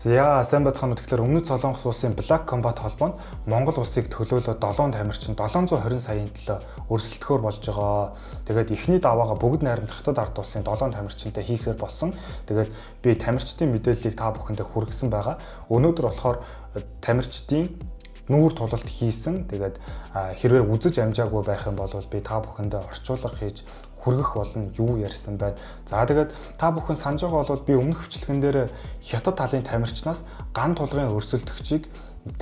За сайн бацхан тэгэхээр өмнөд Солонгос улсын Black Combat холбоо нь Монгол улсыг төлөөлөө 7 тамирчин 720 саяын төлөө өрсөлдөхөөр болж байгаа. Тэгээд эхний даваагаа бүгд найрамд хятад ард улсын 7 тамирчинтай хийхээр болсон. Тэгээд би тамирчдын мэдээллийг та бүхэндээ хүргэсэн байгаа. Өнөөдөр болохоор тамирчдын нүүр тулалт хийсэн. Тэгээд хэрвээ үзэж амжаагүй байх юм бол би та бүхэндээ орчуулга хийж хүргэх болно юу ярьсан байна. За тэгээд та бүхэн санаж байгаа бол би өмнөх хвчлэгэн дээр хятад талын тамирчнаас ган тулгын өрсөлдөгчийг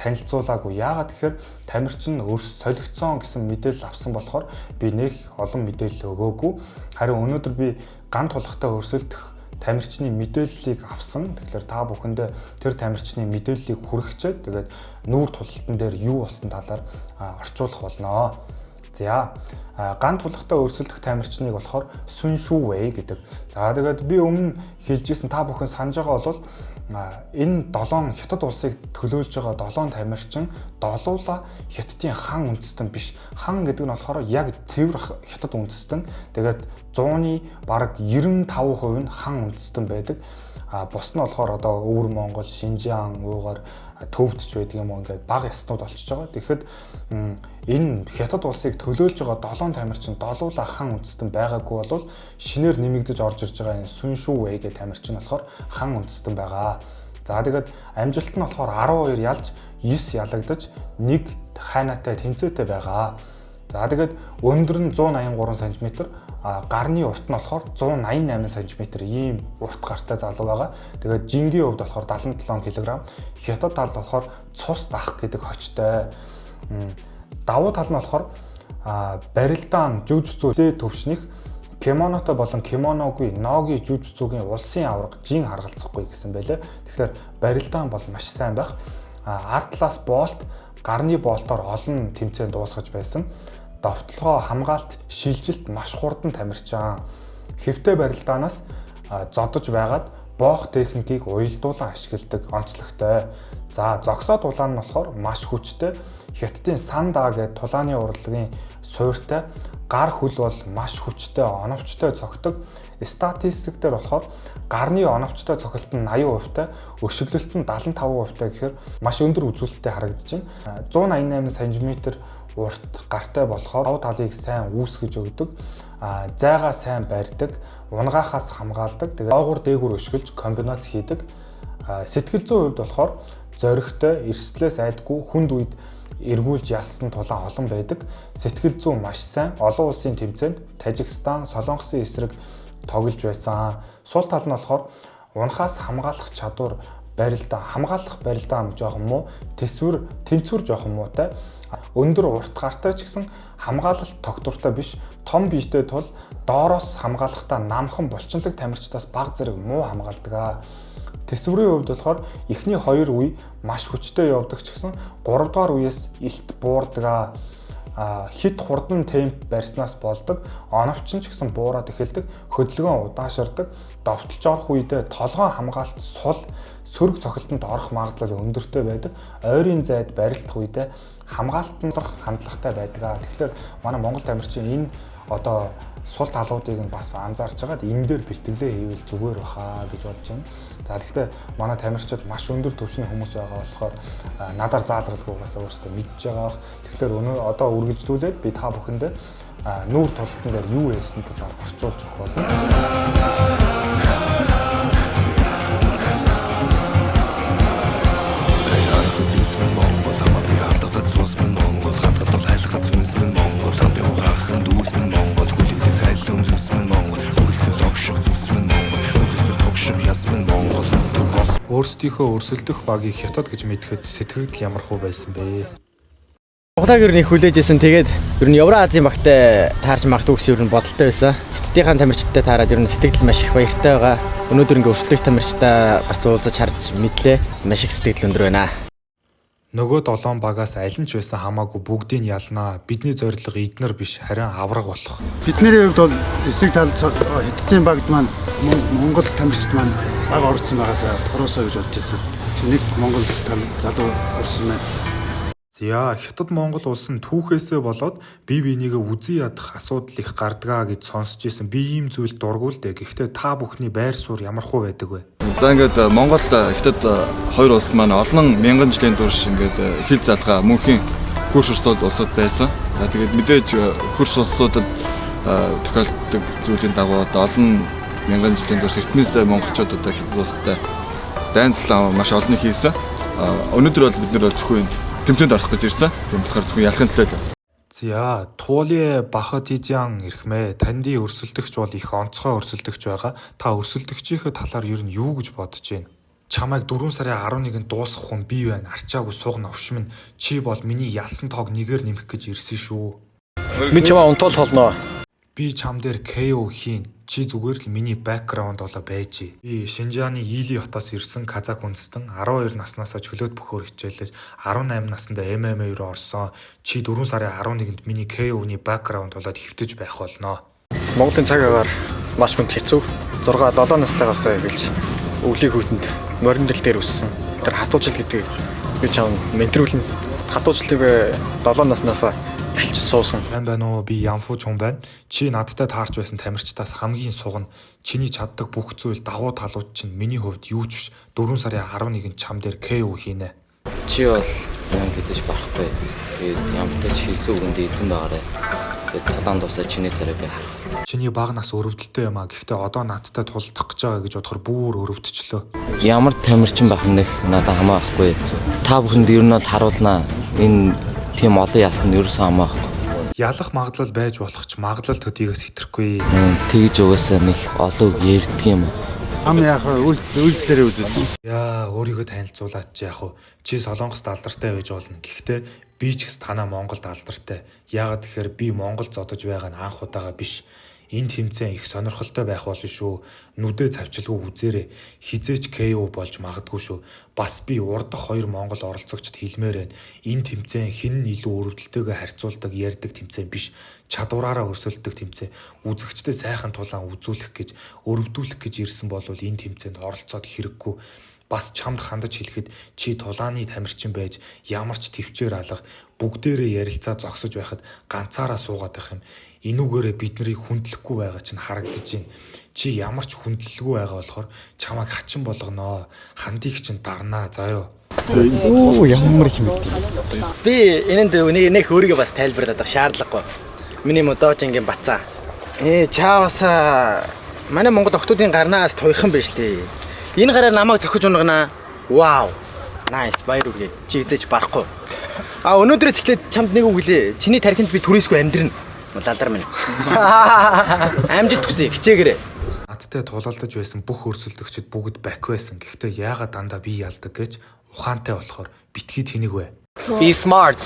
танилцуулаагүй. Яагаад тэгэхээр тамирчин солигдсон гэсэн мэдээлэл авсан болохоор би нэг олон мэдээлэл өгөөгүй. Харин өнөөдөр би ган тулгахтай өрсөлдөх тамирчны мэдээллийг авсан. Тэгэхээр та бүхэндээ тэр тамирчны мэдээллийг хүргэчээд тэгээд нүүр тулалтан дээр юу болсон талаар орчуулах болно. За ган тулахтай өрсөлдөх тамирчныг болохоор Sun Shu Wei гэдэг. За тэгээд би өмнө хэлжсэн та бүхэн санаж байгаа бол энэ 7 хятад улсыг төлөөлж байгаа 7 тамирчин долуула хятадын хан үндэстэн биш. Хан гэдэг нь болохоор яг цэвэр хятад үндэстэн. Тэгээд 100-ны бараг 95% нь хан үндэстэн байдаг. Бус нь болохоор одоо Өвөр Монгол, Шинжаан, уугаар төвдч байдаг юм уу ингээд бага яснууд болчихж байгаа. Тэгэхэд энэ хятад улсыг төлөөлж байгаа 7 тамирчин долуула хан үндэстэн байгаагүй бол шинээр нэмэгдэж орж ирж байгаа энэ Sun Shu Wei гэх тамирчин болохоор хан үндэстэн байгаа. За тэгээд амжилт нь болохоор 12 ялж 9 ялагдаж 1 хайнаатай тэнцээтэй байгаа. За тэгээд өндөр нь 183 см, гарны урт нь болохоор 188 см ийм урт гартай залуу байгаа. Тэгээд жингийн хувьд болохоор 77 кг, хятад тал болохоор цус дах гэдэг хочтой. Давуу тал нь болохоор барилдаан жүжигцүү дээд төвшних кимонотой болон кимоногүй ноги жүжигцүүгийн улсын авраг жин харгалзахгүй гэсэн байлээ. Тэгэхээр барилдаан бол маш сайн байх. Арт талаас болт, гарны болтоор олон тэмцээнд дуусгаж байсан. Довтлогоо хамгаалт, шилжилт маш хурдан тамирчаан. Хэвтэй барилдаанаас зодож байгаад боох техникийг уялдуулан ашигладаг онцлогтой. За зогсоо дулаан нь болохоор маш хүчтэй. Хятадын Сандаа гэдэг тулааны урлагийн суурьтай, гар хөл бол маш хүчтэй, оновчтой цогтөг. Статистик дээр болохоор гарны оновчтой цогцолт нь 80%, өшөглөлт нь 75% гэхээр маш өндөр үзүүлэлттэй харагдаж байна. 188 см урт гартай болохоор гав талыг сайн үүсгэж өгдөг, зайгаа сайн барьдаг, унгахаас хамгаалдаг, тэгээд доогуур дээгүүр өшгөлж комбинац хийдэг. Сэтгэл зүйн хувьд болохоор зоригтой, эрсдлээс айдгүй, хүнд үед эргүүлж ялсан тулаан олон байдаг. Сэтгэл зүйн маш сайн, олон улсын тэмцээнд Тажикстан, Солонгосын эсрэг тоглож байсан. Сул тал нь болохоор унахаас хамгаалах чадвар, барилдаа, хамгаалах барилдаа жоохон муу, тэнцвэр жоохон муутай. Өндөр урт гартай ч гэсэн хамгаалалт тогтвортой биш, том биетэй тул доороос хамгаалахдаа намхан булчинлаг тамирчдаас бага зэрэг муу хамгаалдаг. Тэсвэрийн хувьд болохоор эхний 2 үе маш хүчтэй явдаг ч гэсэн 3 дугаар үеэс илт буурдаг. Хит хурдан темп барьснаас болдог, оновч нь ч гэсэн буураад эхэлдэг, хөдөлгөөн удаашрдаг, довтолж орох үедээ толгоон хамгаалалт сул, сөрөг цохилтонд орох магадлал өндөртэй байдаг. Ойрын зайд барилдах үедээ хамгаалтанд хандлагатай байдаг. Тэгэхээр манай Монгол тамирчин энэ одоо сул талуудыг нь бас анзаарч байгаад энэ дээр бэлтгэлээ хийвэл зүгээр баха гэж бодож байна. За тэгэхээр манай тамирчид маш өндөр түвшний хүмүүс байгаа болохоор надаар заалгалгүйгаас өөрсдөө мэдж байгаа. Тэгэхээр одоо үргэлжлүүлээд би та бүхэндээ нүүр тулалтан дээр юу ярьсан талаар орчуулж өгөх болно. Өөрсдийнхөө өрсөлдөх багийг хятад гэж мэдхэд сэтгэгдэл ямар хөө байсан бэ? Углааг ер нь хүлээжсэн. Тэгээд ер нь Евразийн багтай таарч магадгүй гэсэн ер нь бодолтой байсан. Хятадынхаа тамирчидтай таараад ер нь сэтгэл маш их баяртай байгаа. Өнөөдөр ингээ өрсөлдөх тамирчтай бас уулзаж харж мэдлээ. Маш их сэтгэл өндөр байна. Нөгөө 7 багаас аль нь ч байсан хамаагүй бүгдийг ялнаа. Бидний зорилго эднэр биш, харин авраг болох. Бидний хувьд бол эсрэг талд хятадын багт маань Монгол тамирчид маань баг орсон байгаасаа ороосоо гэж бодож байсан. Нэг Монгол залуу орсон байна. За Хятад Монгол улс нь түүхээсээ болоод бие биенийгээ үзий ядах асуудал их гардгаа гэж сонсч ирсэн. Би ийм зүйл дургуул дээ. Гэхдээ та бүхний байр суурь ямар хуу байдаг вэ? За ингээд Монгол Хятад хоёр улс маань олон мянган жилийн турш ингээд хил залгаа мөнхийн хөрш улсууд байсан. За тэгээд мэдээж хөрш улсуудад тохиолддог зүйлийн дагуу олон мянган жилийн турш эртнээс монголчууд одоо Хятад улстай дайнтлаа маш олон хийсэн. Өнөөдөр бол бид нар зөвхөн тэмцээнд орох гэж ирсэн. Тийм болохоор зөвхөн ялахын төлөө. За Тууле Бахатижан ирхмээ. Танди өрсөлдөгч бол их онцгой өрсөлдөгч байгаа. Та өрсөлдөгчийнхээ талаар ер нь юу гэж бодож байна? Чамайг 4 сарын 11-нд дуусгах хүн би байна. Арчаагүй суг навшмын. Чи бол миний ялсан тоог нэгээр нэмэх гэж ирсэн шүү. Би чамаа унтуул холноо. Би чам дээр KO хийн. Чи зүгээр л миний бэкграунд болоо байж. Би Шинжааны Ийли хотоос ирсэн казак үндэстэн 12 наснасаа чөлөөт бөхөөр хичээлж 18 наснда MMA руу орсон. Чи 4 сарын 11-нд миний KO-ны бэкграунд болоод хэвтэж байх болно. Монголын цаг агаар маш хүнд хэцүү. 6-7 настайгаас эхэлж өвлийн хүйтэнд мориндэл дээр өссөн. Тэр хатуужил гэдэг би чам ментрүүлэн хатуужилтыг 7 наснаас эхэлж суусан. Байна уу? Би Янфу Чун байна. Чи надтай таарч байсан тамирчдаас хамгийн сугна. Чиний чаддаг бүх зүйл давуу талууд чинь миний хувьд юу ч биш. 4 сарын 11-нд чам дээр KO хийнэ. Чи бол яг хийж барахгүй. Тэгээд ямтай ч хийсэн үгэнд эзэн байгаарэ. Тэгээд талаан дусаа чиний царай би харах. Чиний баг нас өрөвдөлттэй юм а. Гэхдээ одоо надтай тулдах гэж байгаа гэж бодохоор бүр өрөвдчлөө. Ямар тамирчин байх нэх надад хамаахгүй. Та бүхэнд ер нь бол харуулнаа. Энэ тийм олон ялсан ерөөсөө хамаахгүй. Ялах магадлал байж болох ч магадлал төдийгөөс хэтрэхгүй. Тэгж угаасаа нэг олон үг ярьдаг юм. Ам яах вэ? Үйлдэлээрээ үзэл. Яа, өөрийгөө танилцуулаад чи яах вэ? Чи Солонгост алдартай байж болно. Гэхдээ би ч гэсэн танаа Монголд алдартай. Яагаад тэгэхээр би Монголд зодож байгаа нь анх удаага биш. Энэ тэмцээн их сонирхолтой байх болно шүү. Нүдээ цавчилгүй үзээрэй. Хизээч KO болж магадгүй шүү. Бас би урдах 2 монгол оролцогчд хэлмээр байна. Энэ тэмцээн хэн нь илүү өрөвдөлтөйгөө харьцуулдаг ярьдаг тэмцээн биш. Чадвараараа өрсөлддөг тэмцээн. Үзэгчдэд сайхан тулаан үзүүлэх гэж, өрөвдүүлэх гэж ирсэн бол энэ тэмцээнд оролцоод хэрэггүй. Бас чамд хандаж хэлэхэд чи тулааны тамирчин байж ямар ч төвчээр алга бүгдээрээ ярилцаа зогсож байхад ганцаараа суугаад байх юм. Энүүгээрээ биднийг хүндлэхгүй байгаа чинь харагдаж байна. Чи ямар ч хүндлэлгүй байгаа болохоор чамайг хачин болгоноо. Хандыг чинь дарнаа заяо. Оо ямар хэмэгтэй. Би энэнд нэг өөрийгөө бас тайлбарлаад авах шаардлагагүй. Миний модожингийн бацаа. Чааваса манай Монгол охтуудын гарнаас туйхан байж тээ. Энэ гараар намайг зохиж унгана. Вау. Nice, баяр үргээ. Чи хизээч барахгүй. Өнөөдрөөс эхлээд чамд нэг үг хэлээ. Чиний тархинд би түрээсгүй амьдрна. Лалдар минь. Амжилт хүсье, хичээгээрэй. Надтай тулалдаж байсан бүх өрсөлдөгчд бүгд бак байсан. Гэхдээ яагаад дандаа би ялдаг гэж ухаантай болохоор битгий тэнэг вэ. Be smart.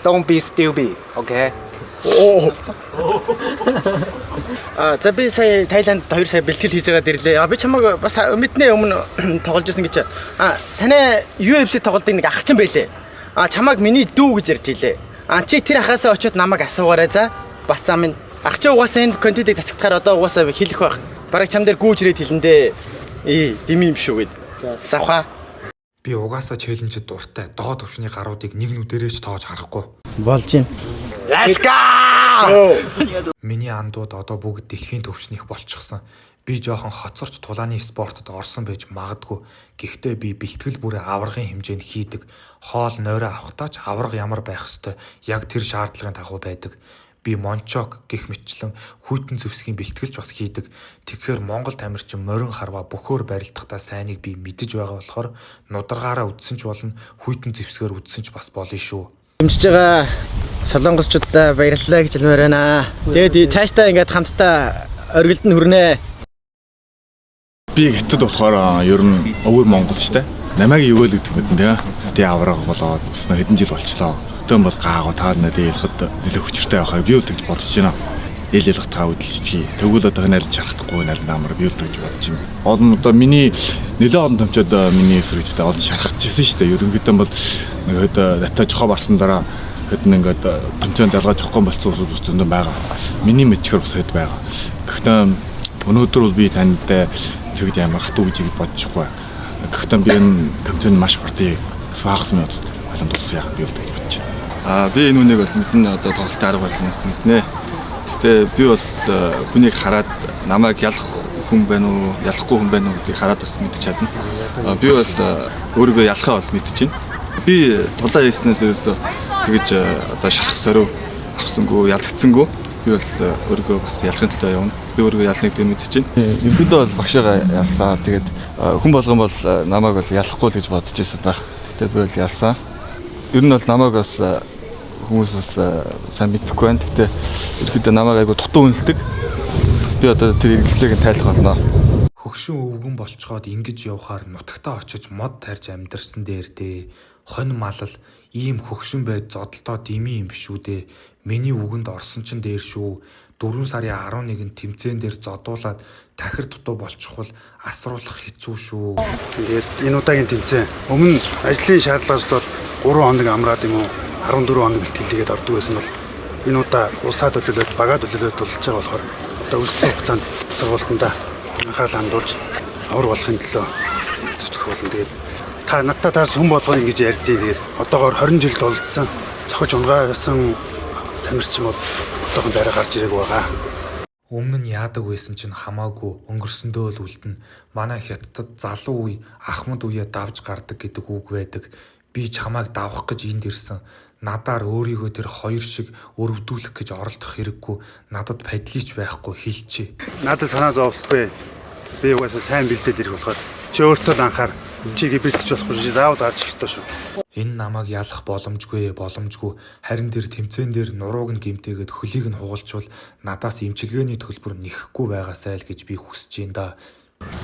Don't be stupid. Okay? За би сая Таиланд 2 сая бэлтгэл хийж байгаа дэрлээ. Би чамайг бас мэднэ өмнө тоглож ирсэн гэж. Танай UFC тоглолтын нэг ах чинь байлээ. Чамайг миний дүү гэж ярьж илээ. Чи тэр ахаасаа очиод намайг асуугаарай за. Бацаа минь. Ах чи угаасаа энэ контентыг засагдахаар одоо угаасаа хэлэх байх. Бараг чам дээр гүүжрээд хэлэндээ. Дими юм шүү гэд. Савха. Би угаасаа челленжэд дуртай. Доод төвшний гаруудыг нэг нүдэрээ ч тоож харахгүй. Болж юм. Let's go! Миний андууд одоо бүгд дэлхийн төвшнийх болчихсон. Би жоохон хоцорч тулааны спортод орсон байж магадгүй. Гэхдээ би бэлтгэл бүрээ аврагын хэмжээнд хийдэг. Хоол нойроо авахтаа ч авраг ямар байх ёстой. Яг тэр шаардлагын дагуу байдаг. Би мончок гэх мэтчлэн хүйтэн зэвсгийн бэлтгэлж бас хийдэг. Тэгэхээр Монгол тамирчин морин харва бөхөөр барилдахдаа сайныг би мэдэж байгаа болохоор нударгаараа үдсэн ч болно, хүйтэн зэвсгээр үдсэн ч бас болно шүү. Дэмжиж байгаа солонгосчуудаа баярлалаа гэж хэлмээр байна. Тэгээд цаашдаа ингээд хамтдаа оргилд нь хүрнэ. Би Хятад болохоор ер нь өвөр монголчтай. Намайг юу л гэдэг юм бэ? Тэ авраг болоод хэдэн жил болчлоо. Төн бол гаагуу таарна дийлэхэд нэлээд хүчтэй байхаа би юу гэж бодож байна. Ээлэлэх таа үдэлцгий. Тэгвэл одоо ханаар шарахгүй нарийн намар би юу гэж бодож байна. Олон одоо миний нэлээд олон томчууд миний эсрэгчтэй олон шархажсэн шүү дээ. Ерөнхийдөө бол нэг дата жохоо барсан дараа хэд нэгээд томчонд ялгаж жохгүй болцсон усуд зөндөн байгаа. Миний мэдчээр бас хэд байгаа. Гэхдээ өнөөдөр бол би тантай тэгж амар хатуу гэж бодчихгүй. Гэхдээ би энэ томчонд маш хурдан фахс мэт Олон тус яах би бол гэж бодож байна. Би энэ үнийг бол мэднэ одоо тоглолтын арга барилнаас мэднэ. Гэтэ би бол хүнийг хараад намайг ялах хүн байна уу, ялахгүй хүн байна уу гэдгийг хараад бас мэдчих чадна. Би бол өөрийгөө ялахаа бол мэдчихэв. Би тулаа хийснээс ерөөсөө тэгэж одоо шарх сорив авсангүй, ялгцсангүй. Би бол өөрийгөө бас ялахын төлөө явна. Би өөрийгөө ялныг тийм мэдчихэв. Ерөнхийдөө бол багшаа ялсаа. Тэгээд хүн болгон бол намайг бол ялахгүй л гэж бодож байсан байх. Гэтэ би бол ялсаа. Ер нь бол намайг бас хүмүүсээс сайн мэдэхгүй байна. Гэтэ ерөнхийдөө намайг айгу дутуу үнэлдэг. Би одоо тэр эргэлзээг нь тайлах болно. Хөгшин өвгөн болцоход ингэж явхаар нутагтаа очиж мод тарьж амьдэрсэн дээр дээ. Хонь малал ийм хөгшин байд зодолтоо дими юм биш үү дээ. Миний үгэнд орсон ч дээр шүү. 4 сарын 11-нд тэмцээн дээр зодуулаад тахир дутуу болчихвол асруулах хэцүү шүү. Тэгээд энэ удаагийн тэмцээн өмнө ажлын шаардлагаас бол 3 хоног амраад юм уу 14 хоног бэлтгэлгээд ордог байсан бол энэ удаа улсаа төлөвлөлт, багаа төлөвлөлт болж байгаа болохоор одоо үлдсэн хугацаанд сургалтандаа анхаарал хандуулж авар болохын төлөө зүтгэх болно. Тэгээд та надтай таарс хүн болгоо ингэж ярьдیں۔ Тэгээд одоогоор 20 жил тулдсан цохиж унгаасан тамирчин бол одоохон дараа гарч ирээг байгаа. Өмнө нь яадаг байсан чинь хамаагүй өнгөрсөндөө л үлдэнэ. Манай хятадд залуу үе, ахмад үе давж гардаг гэдэг үг байдаг. Би чамайг давах гэж энд ирсэн. Надаар өөрийгөө тэр хоёр шиг өрөвдүүлэх гэж оролдох хэрэггүй. Надад падлийч байхгүй хэлчихье. Надад санаа зовлтгүй. Би угаасаа сайн бэлдээд ирэх болохоор чи өөртөө л анхаар. Чигээ бэлдэж болохгүй чи заавал гарч ирэх тоо шүү. Энэ намайг ялах боломжгүй. Харин тэр тэмцээн дээр нурууг нь гимтээгээд хөлийг нь хугалчвал надаас имчилгээний төлбөр нэхэхгүй байгаасай л гэж би хүсэж байна да.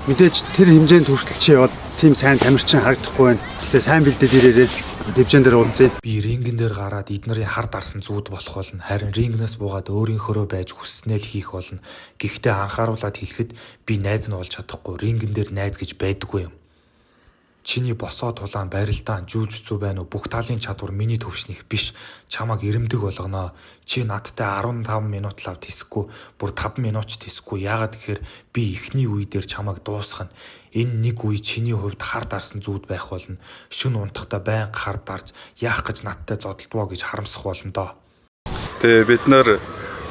Мэдээж тэр хэмжээнд хүртэл чи яваад тийм сайн тамирчин харагдахгүй байна. Тэгээ сайн бэлдээд ирээрээ төвчэн дээр уулзъя. Би рингэн дээр гараад эднэрийн хар дарсан зүүд болох болно. Харин рингнээс буугаад өөрийнхөө байж хүснээ л хийх болно. Гэхдээ анхааруулад хэлэхэд би найз нь болж чадахгүй. Рингэн дээр найз гэж байдаггүй юм. Чиний босоо тулаан барилдаан жүжигцүү байна уу? Бүх талын чадвар миний төвшнийх биш. Чамайг ирэмдэг болгоноо. Чи надтай 15 минут лав тисэхгүй, бүр 5 минут ч тисэхгүй. Яагаад гэхээр би эхний үе дээр чамайг дуусгана. Энэ нэг үе чиний хувьд хар дарсан зүүд байх болно. Шүн унтахта байнга хар дарж яах гэж надтай зодолдвоо гэж харамсах болно доо. Тэгээ бид нар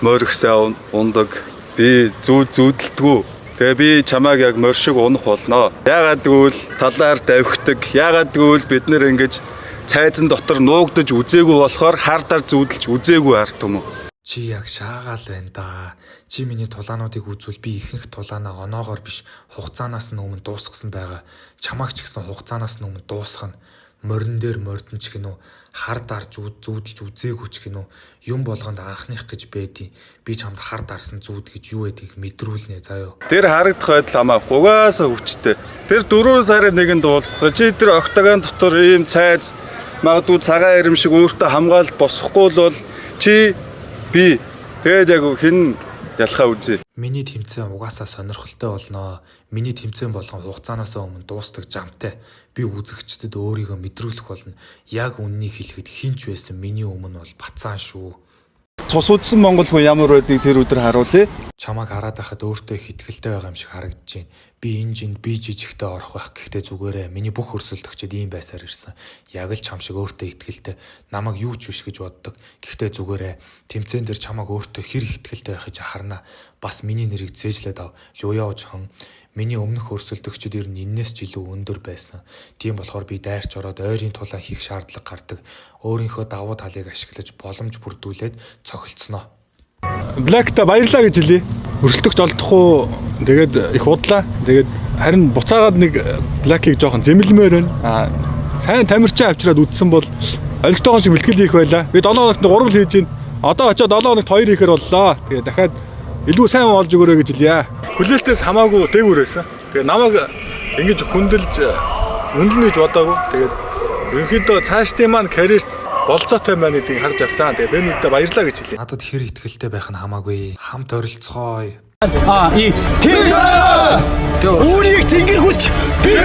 моргсаа ундаг. Би зүүдэлдэггүй. Тэгээ би чамайг яг морь шиг унах болно. Яагаад гэвэл талаар давхидаг. Яагаад гэвэл бид нэр ингэж цайзан дотор нуугдаж үзээгүй болохоор хардаар зүүдэлж үзээгүй арт юм уу? Чи яг шаагаал байна да. Чи миний тулаануудыг үзвэл би ихэнх тулаанаа оноогоор биш хугацаанаас нь өмнө дуусгасан байгаа. Чамайг ч гэсэн хугацаанаас нь өмнө дуусгана. Морин дээр мордон ч гинүү, хар дарж зүүдэлж үзээгүй ч гинүү, юм болгонд анхных гэж байдیں۔ Би чамд хар дарсан зүүд гэж юу байдгийг мэдрүүлнэ заяо. Тэр харагдах байдал хамаагүй угаасаа хүчтэй. Тэр 4 сарын нэгэнд уулзцгаа. Чи тэр октагон дотор ийм цайз магадгүй цагаан ирэм шиг өөртөө хамгаалт босохгүй бол чи би тэгээд яг хэн ялхаа үзье. Миний тэмцээн угаасаа сонирхолтой болноо. Миний тэмцээн болгон хугацаанаас өмнө дуустдаг жамтай. Би үзэгчдэд өөрийгөө мэдрүүлэх болно. Яг үннийг хэлэхэд хинч байсан миний өмнө бол бацаан шүү. Цус удсан монгол хүн ямар байдгийг тэр өдөр харуулъя. Чамайг хараад байхад өөртөө их итгэлтэй байгаа юм шиг харагдаж байна. Би энэ жинд би жижигтэй орох байх гэхдээ зүгээрээ миний бүх өрсөлдөгчд ийм байсаар ирсэн. Яг л чам шиг өөртөө итгэлтэй. Намайг юу ч биш гэж боддог. Гэхдээ зүгээрээ тэмцээн дээр чамайг өөртөө хэр итгэлтэй байх гэж харна. Бас миний нэрийг зээжлээд ав. Луяож хон. Миний өмнөх өрсөлдөгчд ер нь энэс ч илүү өндөр байсан. Тийм болохоор би дайрч ороод ойрын тулаан хийх шаардлага гардаг. Өөрийнхөө давуу талыг ашиглаж боломж бүрдүүлээд цохилцсноо. Блэкта баярлаа гэж хэлье. Өрсөлдөгч олдохгүй тэгээд их удлаа. Тэгээд харин буцаагаад нэг блэкийг жоохон зэмлэмээр байна. Сайн тамирчин авчираад үдсэн бол олигтойгоо шиг бэлтгэл хийх байлаа. Би 7 хоногт 3 л хийж гин. Одоо очиод 7 хоногт 2 хийхээр боллоо. Тэгээд дахиад илүү сайн олж өгөөрэй гэж хэлье. Хүлээлтээс хамаагүй дээгүүр байсан. Тэгээд намайг ингэж хүндэлж үнэлнэ гэж бодоагүй. Тэгээд ерөнхийдөө цаашдын маань карьерт болцоотой маань гэдгийг харж авсан. Тэгээд бэнүүдээ баярлаа гэж хэлье. Надад хэр итгэлтэй байх нь хамаагүй. Хамт оролцгоё. Үүнийг тэнгэр хүч би